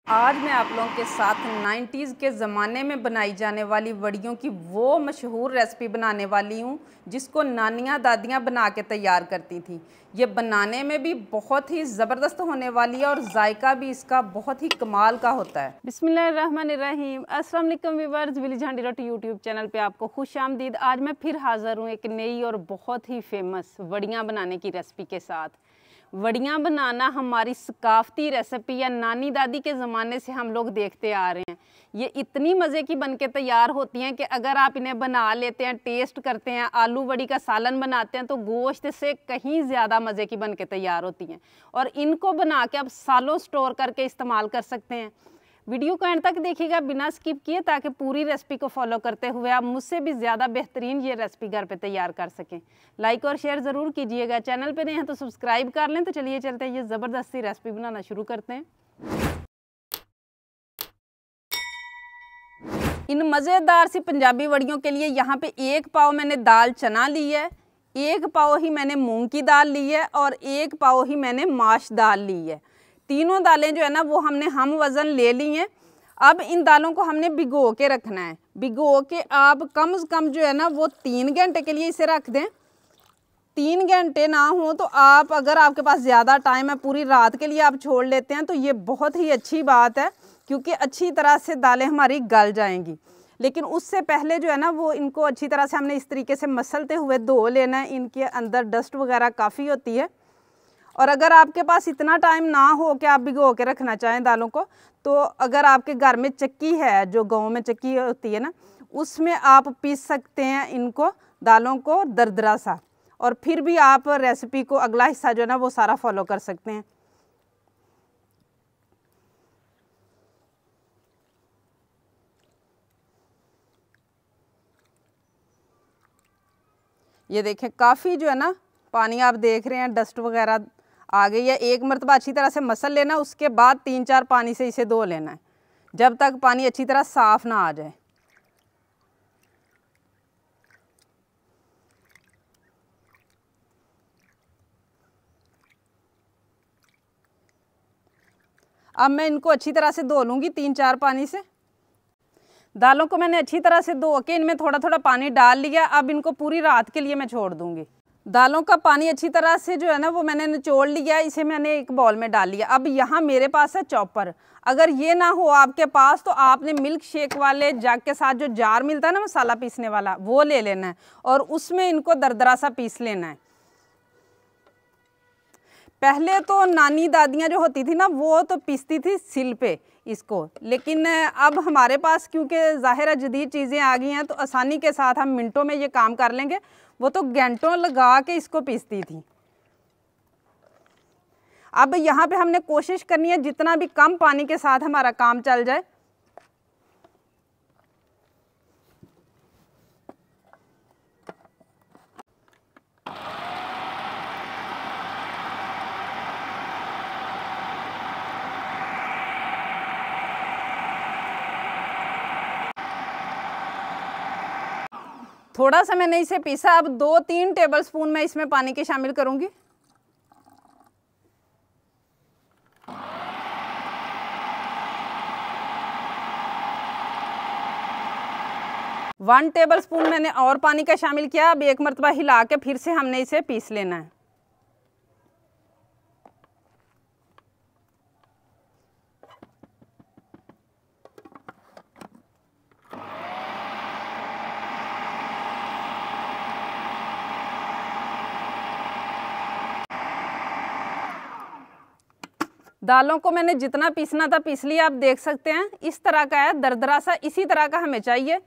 आज मैं आप लोगों के साथ 90s के ज़माने में बनाई जाने वाली वड़ियों की वो मशहूर रेसिपी बनाने वाली हूँ जिसको नानियाँ दादियाँ बना के तैयार करती थी। ये बनाने में भी बहुत ही ज़बरदस्त होने वाली है और जायका भी इसका बहुत ही कमाल का होता है। बिस्मिल्लाहिर्रहमानिर्रहीम। अस्सलाम वालेकुम व्यूअर्स, विलेज हांडी रोटी यूट्यूब चैनल पे आपको खुशामदीद। आज मैं फिर हाज़िर हूँ एक नई और बहुत ही फेमस वड़ियाँ बनाने की रेसिपी के साथ। वड़ियाँ बनाना हमारी सकाफ़ती रेसिपी या नानी दादी के ज़माने से हम लोग देखते आ रहे हैं। ये इतनी मज़े की बनके तैयार होती हैं कि अगर आप इन्हें बना लेते हैं, टेस्ट करते हैं, आलू वड़ी का सालन बनाते हैं तो गोश्त से कहीं ज़्यादा मज़े की बनके तैयार होती हैं। और इनको बना के आप सालों स्टोर करके इस्तेमाल कर सकते हैं। वीडियो को एंड तक देखिएगा बिना स्किप किए, ताकि पूरी रेसिपी को फॉलो करते हुए आप मुझसे भी ज़्यादा बेहतरीन ये रेसिपी घर पे तैयार कर सकें। लाइक और शेयर ज़रूर कीजिएगा। चैनल पे नए हैं तो सब्सक्राइब कर लें। तो चलिए चलते हैं, ये ज़बरदस्ती रेसिपी बनाना शुरू करते हैं। इन मज़ेदार सी पंजाबी वड़ियों के लिए यहाँ पे 1 पाव मैंने दाल चना ली है, 1 पाव ही मैंने मूंग की दाल ली है और 1 पाव ही मैंने माश दाल ली है। तीनों दालें जो है ना वो हमने हम वज़न ले ली हैं। अब इन दालों को हमने भिगो के रखना है। भिगो के आप कम से कम जो है ना वो 3 घंटे के लिए इसे रख दें। 3 घंटे ना हो तो आप, अगर आपके पास ज़्यादा टाइम है, पूरी रात के लिए आप छोड़ लेते हैं तो ये बहुत ही अच्छी बात है, क्योंकि अच्छी तरह से दालें हमारी गल जाएंगी। लेकिन उससे पहले जो है ना वो इनको अच्छी तरह से हमने इस तरीके से मसलते हुए धो लेना है। इनके अंदर डस्ट वगैरह काफ़ी होती है। और अगर आपके पास इतना टाइम ना हो कि आप भिगो के रखना चाहें दालों को, तो अगर आपके घर में चक्की है, जो गाँव में चक्की होती है ना, उसमें आप पीस सकते हैं इनको, दालों को दरदरा सा। और फिर भी आप रेसिपी को अगला हिस्सा जो है ना वो सारा फॉलो कर सकते हैं। ये देखें, काफ़ी जो है ना पानी आप देख रहे हैं, डस्ट वगैरह आ गई है। एक मरतबा अच्छी तरह से मसल लेना, उसके बाद 3-4 पानी से इसे धो लेना है, जब तक पानी अच्छी तरह साफ ना आ जाए। अब मैं इनको अच्छी तरह से धो लूँगी 3-4 पानी से। दालों को मैंने अच्छी तरह से धो के इनमें थोड़ा थोड़ा पानी डाल लिया। अब इनको पूरी रात के लिए मैं छोड़ दूँगी। दालों का पानी अच्छी तरह से जो है ना वो मैंने निचोड़ लिया। इसे मैंने एक बाउल में डाल लिया। अब यहाँ मेरे पास है चॉपर। अगर ये ना हो आपके पास तो आपने मिल्क शेक वाले जग के साथ जो जार मिलता है ना मसाला पीसने वाला, वो ले लेना है और उसमें इनको दरदरा सा पीस लेना है। पहले तो नानी दादियाँ जो होती थी ना वो तो पीसती थी सिल पे इसको, लेकिन अब हमारे पास क्योंकि ज़ाहिर है जदीद चीज़ें आ गई हैं तो आसानी के साथ हम मिनटों में ये काम कर लेंगे। वो तो घंटों लगा के इसको पीसती थी। अब यहाँ पे हमने कोशिश करनी है जितना भी कम पानी के साथ हमारा काम चल जाए। थोड़ा सा मैंने इसे पीसा। अब 2-3 टेबलस्पून मैं इसमें पानी के शामिल करूंगी। वन टेबलस्पून मैंने और पानी का शामिल किया। अब एक मरतबा हिला के फिर से हमने इसे पीस लेना है। दालों को मैंने जितना पीसना था पीस लिया। आप देख सकते हैं इस तरह का है, दरदरा सा, इसी तरह का हमें चाहिए।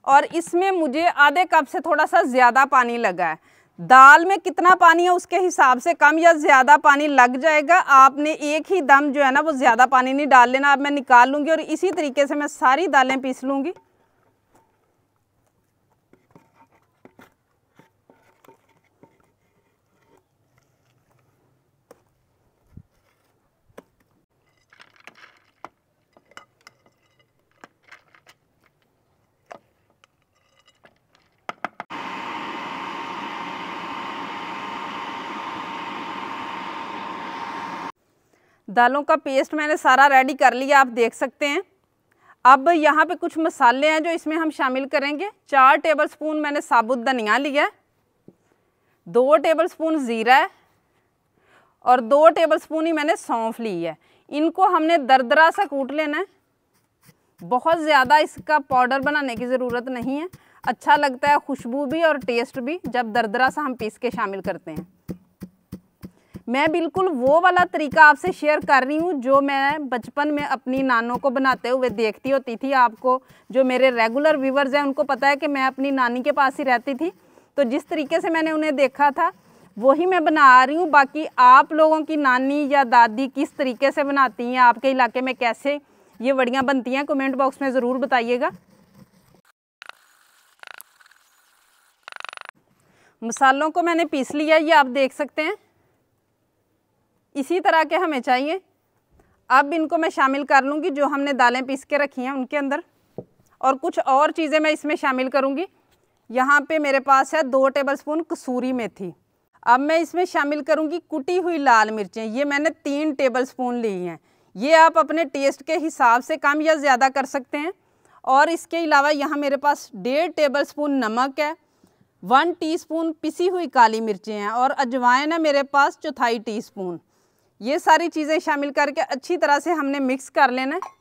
और इसमें मुझे आधे कप से थोड़ा सा ज़्यादा पानी लगा है। दाल में कितना पानी है उसके हिसाब से कम या ज़्यादा पानी लग जाएगा। आपने एक ही दम जो है ना वो ज़्यादा पानी नहीं डाल लेना। अब मैं निकाल लूँगी और इसी तरीके से मैं सारी दालें पीस लूँगी। दालों का पेस्ट मैंने सारा रेडी कर लिया, आप देख सकते हैं। अब यहाँ पे कुछ मसाले हैं जो इसमें हम शामिल करेंगे। 4 टेबलस्पून मैंने साबुत धनिया लिया है, 2 टेबलस्पून ज़ीरा है और 2 टेबलस्पून ही मैंने सौंफ ली है। इनको हमने दरदरा सा कूट लेना है, बहुत ज़्यादा इसका पाउडर बनाने की ज़रूरत नहीं है। अच्छा लगता है खुशबू भी और टेस्ट भी जब दरदरा सा हम पीस के शामिल करते हैं। मैं बिल्कुल वो वाला तरीका आपसे शेयर कर रही हूँ जो मैं बचपन में अपनी नानों को बनाते हुए देखती होती थी। आपको जो मेरे रेगुलर व्यूवर्स हैं उनको पता है कि मैं अपनी नानी के पास ही रहती थी, तो जिस तरीके से मैंने उन्हें देखा था वही मैं बना रही हूँ। बाकी आप लोगों की नानी या दादी किस तरीके से बनाती हैं, आपके इलाके में कैसे ये वड़ियाँ बनती हैं, कमेंट बॉक्स में ज़रूर बताइएगा। मसालों को मैंने पीस लिया, ये आप देख सकते हैं, इसी तरह के हमें चाहिए। अब इनको मैं शामिल कर लूँगी जो हमने दालें पीस के रखी हैं उनके अंदर, और कुछ और चीज़ें मैं इसमें शामिल करूँगी। यहाँ पे मेरे पास है 2 टेबलस्पून कसूरी मेथी। अब मैं इसमें शामिल करूँगी कुटी हुई लाल मिर्चें, ये मैंने 3 टेबलस्पून ली हैं। ये आप अपने टेस्ट के हिसाब से कम या ज़्यादा कर सकते हैं। और इसके अलावा यहाँ मेरे पास 1.5 टेबलस्पून नमक है, 1 टीस्पून पिसी हुई काली मिर्चें हैं और अजवाइन है मेरे पास 1/4 टीस्पून। ये सारी चीज़ें शामिल करके अच्छी तरह से हमने मिक्स कर लेना है।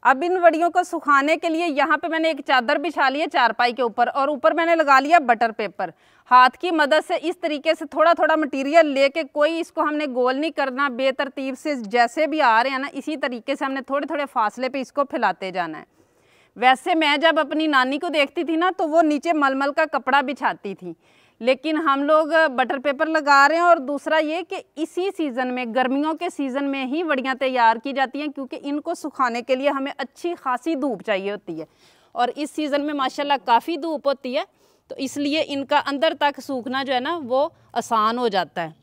अब इन वड़ियों को सुखाने के लिए यहाँ पे मैंने एक चादर बिछा ली है चारपाई के ऊपर, और ऊपर मैंने लगा लिया बटर पेपर। हाथ की मदद से इस तरीके से थोड़ा थोड़ा मटेरियल लेके, कोई इसको हमने गोल नहीं करना, बेतरतीब से जैसे भी आ रहे हैं ना इसी तरीके से हमने थोड़े थोड़े फासले पे इसको फैलाते जाना है। वैसे मैं जब अपनी नानी को देखती थी ना तो वो नीचे मलमल का कपड़ा बिछाती थी, लेकिन हम लोग बटर पेपर लगा रहे हैं। और दूसरा ये कि इसी सीज़न में, गर्मियों के सीज़न में ही वड़ियाँ तैयार की जाती हैं, क्योंकि इनको सुखाने के लिए हमें अच्छी खासी धूप चाहिए होती है, और इस सीज़न में माशाल्लाह काफ़ी धूप होती है, तो इसलिए इनका अंदर तक सूखना जो है ना वो आसान हो जाता है।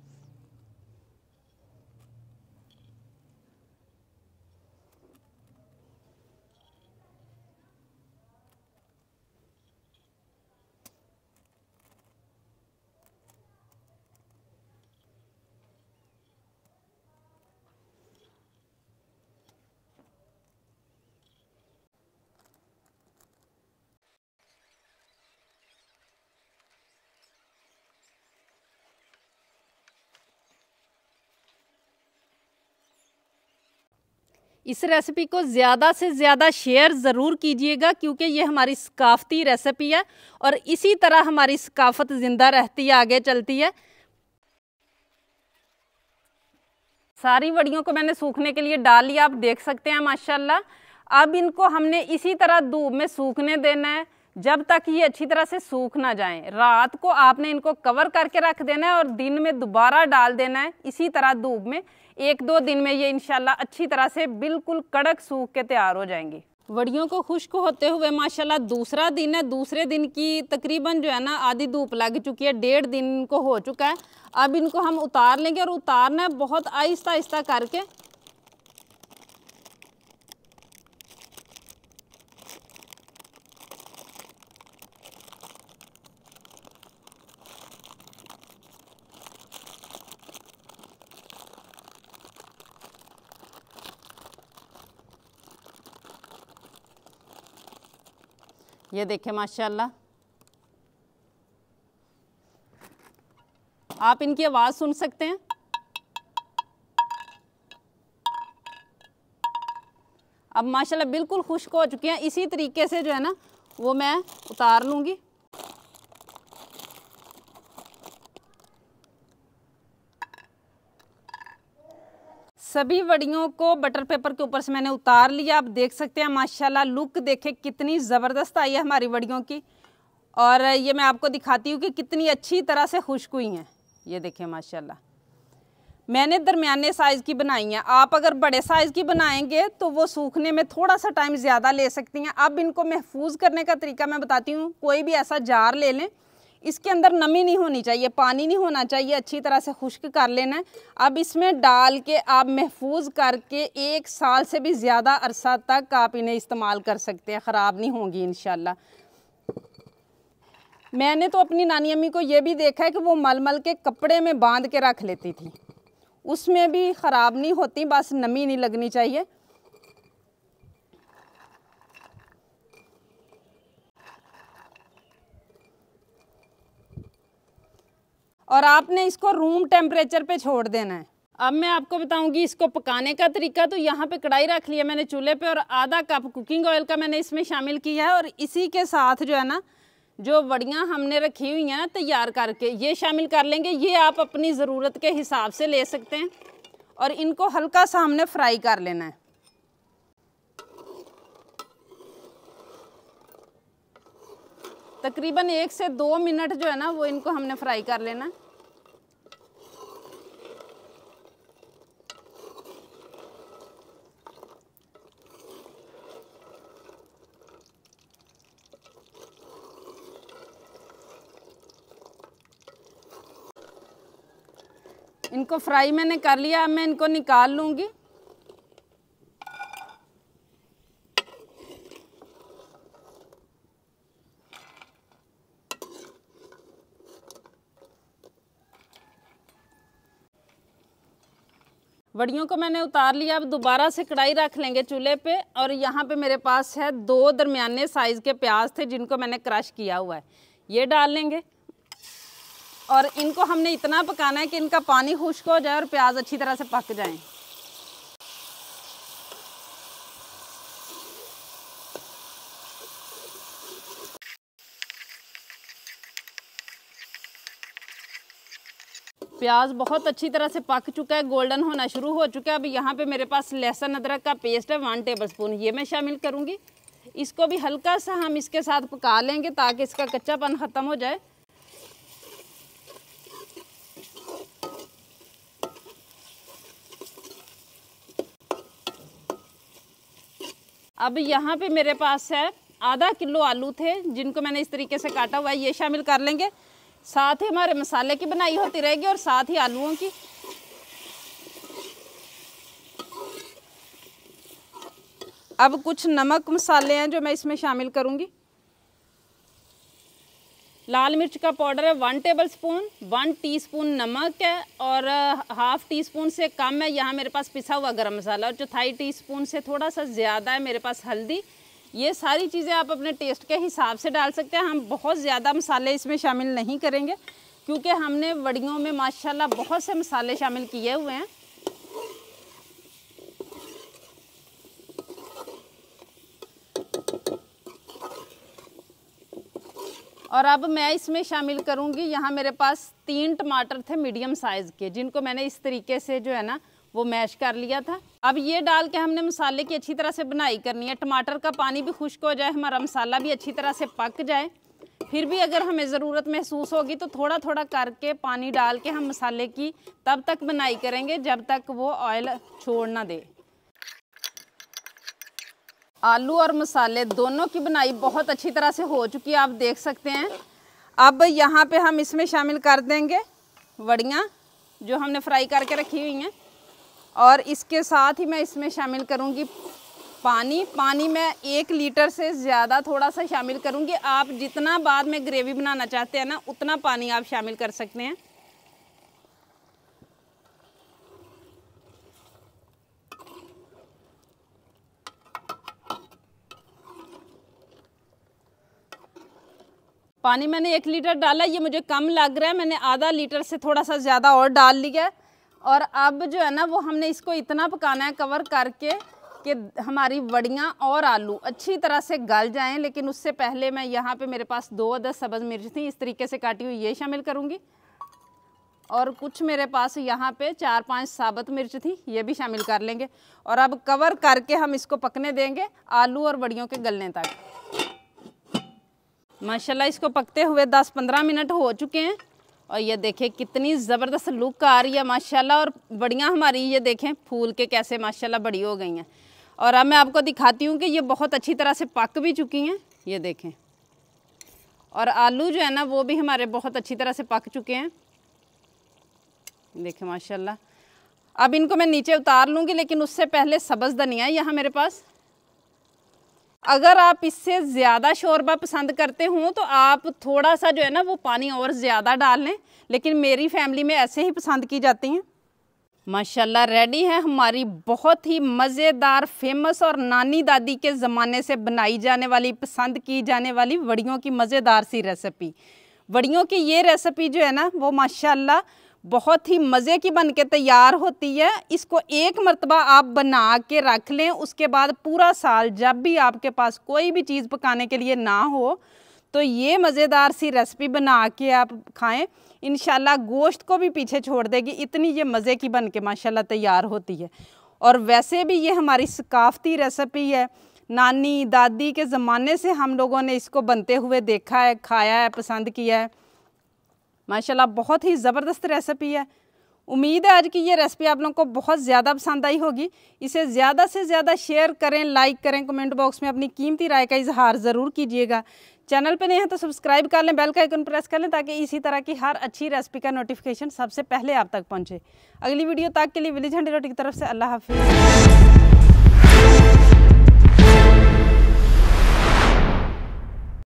इस रेसिपी को ज़्यादा से ज़्यादा शेयर ज़रूर कीजिएगा, क्योंकि ये हमारी सकाफ़ती रेसिपी है और इसी तरह हमारी सकाफ़त ज़िंदा रहती है, आगे चलती है। सारी वड़ियों को मैंने सूखने के लिए डाल लिया, आप देख सकते हैं माशाल्लाह। अब इनको हमने इसी तरह धूप में सूखने देना है जब तक ये अच्छी तरह से सूख ना जाएं। रात को आपने इनको कवर करके रख देना है और दिन में दोबारा डाल देना है इसी तरह धूप में। 1-2 दिन में ये इंशाल्लाह अच्छी तरह से बिल्कुल कड़क सूख के तैयार हो जाएंगी। वड़ियों को खुश्क होते हुए माशाल्लाह दूसरा दिन है। दूसरे दिन की तकरीबन जो है ना आधी धूप लग चुकी है, 1.5 दिन को हो चुका है। अब इनको हम उतार लेंगे और उतारना है बहुत आहिस्ता आहिस्ता करके। ये देखें माशाल्लाह, आप इनकी आवाज़ सुन सकते हैं। अब माशाल्लाह बिल्कुल खुश्क हो चुकी हैं। इसी तरीके से जो है ना वो मैं उतार लूँगी। सभी वड़ियों को बटर पेपर के ऊपर से मैंने उतार लिया। आप देख सकते हैं माशाल्लाह लुक देखें कितनी ज़बरदस्त आई है हमारी वड़ियों की। और ये मैं आपको दिखाती हूँ कि कितनी अच्छी तरह से खुश्क हुई हैं। ये देखें माशाल्लाह, मैंने दरमियाने साइज़ की बनाई हैं। आप अगर बड़े साइज़ की बनाएंगे तो वो सूखने में थोड़ा सा टाइम ज़्यादा ले सकती हैं। अब इनको महफूज करने का तरीका मैं बताती हूँ। कोई भी ऐसा जार ले लें, इसके अंदर नमी नहीं होनी चाहिए, पानी नहीं होना चाहिए, अच्छी तरह से खुश्क कर लेना है। अब इसमें डाल के आप महफूज करके 1 साल से भी ज़्यादा अरसा तक आप इन्हें इस्तेमाल कर सकते हैं, ख़राब नहीं होंगी इंशाल्लाह। मैंने तो अपनी नानी अम्मी को ये भी देखा है कि वो मलमल के कपड़े में बांध के रख लेती थी, उसमें भी ख़राब नहीं होती, बस नमी नहीं लगनी चाहिए। और आपने इसको रूम टेम्परेचर पे छोड़ देना है। अब मैं आपको बताऊंगी इसको पकाने का तरीका। तो यहाँ पे कढ़ाई रख लिया मैंने चूल्हे पे और आधा कप कुकिंग ऑयल का मैंने इसमें शामिल किया है। और इसी के साथ जो है ना, जो वड़ियाँ हमने रखी हुई हैं तैयार करके, ये शामिल कर लेंगे। ये आप अपनी ज़रूरत के हिसाब से ले सकते हैं। और इनको हल्का सा हमने फ्राई कर लेना है। तकरीबन 1 से 2 मिनट जो है ना, वो इनको हमने फ्राई कर लेना है। इनको फ्राई मैंने कर लिया, अब मैं इनको निकाल लूँगी। वड़ियों को मैंने उतार लिया। अब दोबारा से कढ़ाई रख लेंगे चूल्हे पे। और यहाँ पे मेरे पास है 2 दरमियाने साइज़ के प्याज थे जिनको मैंने क्रश किया हुआ है, ये डाल लेंगे। और इनको हमने इतना पकाना है कि इनका पानी खुश्क हो जाए और प्याज अच्छी तरह से पक जाएं। प्याज बहुत अच्छी तरह से पक चुका है, गोल्डन होना शुरू हो चुका है। अब यहाँ पे मेरे पास लहसुन अदरक का पेस्ट है 1 टेबलस्पून, ये मैं शामिल करूँगी। इसको भी हल्का सा हम इसके साथ पका लेंगे ताकि इसका कच्चापन ख़त्म हो जाए। अब यहाँ पे मेरे पास है आधा किलो आलू थे जिनको मैंने इस तरीके से काटा हुआ है, ये शामिल कर लेंगे। साथ ही हमारे मसाले की बनाई होती रहेगी और साथ ही आलूओं की। अब कुछ नमक मसाले हैं जो मैं इसमें शामिल करूंगी। लाल मिर्च का पाउडर है 1 टेबलस्पून, 1 टीस्पून नमक है और ½ टीस्पून से कम है यहाँ मेरे पास पिसा हुआ गरम मसाला, और 1/4 टीस्पून से थोड़ा सा ज़्यादा है मेरे पास हल्दी। ये सारी चीज़ें आप अपने टेस्ट के हिसाब से डाल सकते हैं। हम बहुत ज़्यादा मसाले इसमें शामिल नहीं करेंगे क्योंकि हमने वड़ियों में माशाल्लाह बहुत से मसाले शामिल किए हुए हैं। और अब मैं इसमें शामिल करूंगी, यहाँ मेरे पास 3 टमाटर थे मीडियम साइज़ के जिनको मैंने इस तरीके से जो है ना वो मैश कर लिया था। अब ये डाल के हमने मसाले की अच्छी तरह से बनाई करनी है। टमाटर का पानी भी खुश्क हो जाए, हमारा मसाला भी अच्छी तरह से पक जाए। फिर भी अगर हमें ज़रूरत महसूस होगी तो थोड़ा थोड़ा करके पानी डाल के हम मसाले की तब तक बनाई करेंगे जब तक वो ऑयल छोड़ ना दे। आलू और मसाले दोनों की बनाई बहुत अच्छी तरह से हो चुकी है, आप देख सकते हैं। अब यहाँ पे हम इसमें शामिल कर देंगे वड़ियाँ जो हमने फ्राई करके रखी हुई हैं। और इसके साथ ही मैं इसमें शामिल करूँगी पानी मैं 1 लीटर से ज़्यादा थोड़ा सा शामिल करूँगी। आप जितना बाद में ग्रेवी बनाना चाहते हैं ना उतना पानी आप शामिल कर सकते हैं। पानी मैंने 1 लीटर डाला, ये मुझे कम लग रहा है, मैंने आधा लीटर से थोड़ा सा ज़्यादा और डाल लिया है। और अब जो है ना वो हमने इसको इतना पकाना है कवर करके कि हमारी वड़ियाँ और आलू अच्छी तरह से गल जाएं। लेकिन उससे पहले मैं यहाँ पे मेरे पास 2 अदद सब्ज़ मिर्च थी इस तरीके से काटी हुई, ये शामिल करूँगी। और कुछ मेरे पास यहाँ पे 4-5 साबुत मिर्च थी, ये भी शामिल कर लेंगे। और अब कवर करके हम इसको पकने देंगे आलू और वड़ियों के गलने तक। माशाल्लाह इसको पकते हुए 10-15 मिनट हो चुके हैं और ये देखें कितनी ज़बरदस्त लुक आ रही है माशाल्लाह। और वड़ियाँ हमारी ये देखें फूल के कैसे माशाल्लाह बड़ी हो गई हैं। और अब मैं आपको दिखाती हूँ कि ये बहुत अच्छी तरह से पक भी चुकी हैं, ये देखें। और आलू जो है ना वो भी हमारे बहुत अच्छी तरह से पक चुके हैं, देखिए माशाल्लाह। अब इनको मैं नीचे उतार लूँगी, लेकिन उससे पहले सब्ज़ धनिया यहाँ मेरे पास। अगर आप इससे ज़्यादा शोरबा पसंद करते हो तो आप थोड़ा सा जो है ना वो पानी और ज़्यादा डाल लें, लेकिन मेरी फैमिली में ऐसे ही पसंद की जाती हैं। माशाल्लाह रेडी है हमारी बहुत ही मज़ेदार, फेमस और नानी दादी के ज़माने से बनाई जाने वाली, पसंद की जाने वाली वड़ियों की मज़ेदार सी रेसिपी। वड़ियों की ये रेसिपी जो है ना वो माशाल्लाह बहुत ही मज़े की बन के तैयार होती है। इसको एक मर्तबा आप बना के रख लें, उसके बाद पूरा साल जब भी आपके पास कोई भी चीज़ पकाने के लिए ना हो तो ये मज़ेदार सी रेसिपी बना के आप खाएं, इंशाल्लाह गोश्त को भी पीछे छोड़ देगी, इतनी ये मज़े की बन के माशाल्लाह तैयार होती है। और वैसे भी ये हमारी सकाफ़ती रेसिपी है, नानी दादी के ज़माने से हम लोगों ने इसको बनते हुए देखा है, खाया है, पसंद किया है। माशाल्लाह बहुत ही ज़बरदस्त रेसिपी है। उम्मीद है आज की ये रेसिपी आप लोगों को बहुत ज़्यादा पसंद आई होगी। इसे ज़्यादा से ज़्यादा शेयर करें, लाइक करें, कमेंट बॉक्स में अपनी कीमती राय का इजहार ज़रूर कीजिएगा। चैनल पे नहीं है तो सब्सक्राइब कर लें, बेल का आइकन प्रेस कर लें ताकि इसी तरह की हर अच्छी रेसिपी का नोटिफिकेशन सबसे पहले आप तक पहुँचे। अगली वीडियो तक के लिए विलेज हंडी रोटी की तरफ से अल्लाह हाफिज़।